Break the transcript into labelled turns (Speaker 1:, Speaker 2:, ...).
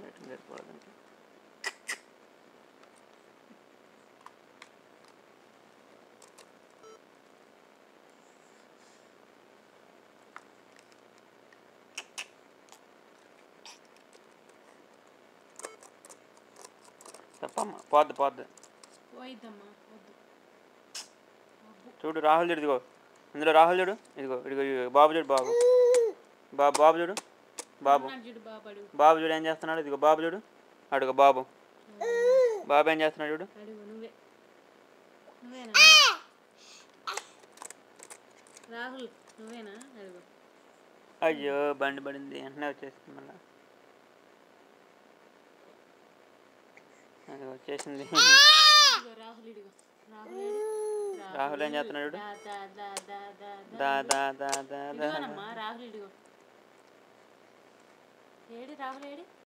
Speaker 1: సరిపోదండి. తప్పమ్మా, పోద్దు చూడు. రాహుల్ చూడు, ఇదిగో ఇందులో రాహుల్ చూడు, ఇదిగో ఇదిగో బాబు చూడు, బాబు బాబు చూడు, బాబు చూడు ఏం చేస్తున్నాడు. ఇదిగో బాబు చూడు, అడుగు బాబు ఏం చేస్తున్నాడు చూడు.
Speaker 2: రాహుల్ నువ్వేనా?
Speaker 1: అయ్యో బండి పడింది, వెంటనే వచ్చేసింది. మళ్ళీ అది వచ్చేసింది. రాహుల్ ఏం చేస్తున్నాడు చూడు.
Speaker 2: రాహుల్ ఏడి?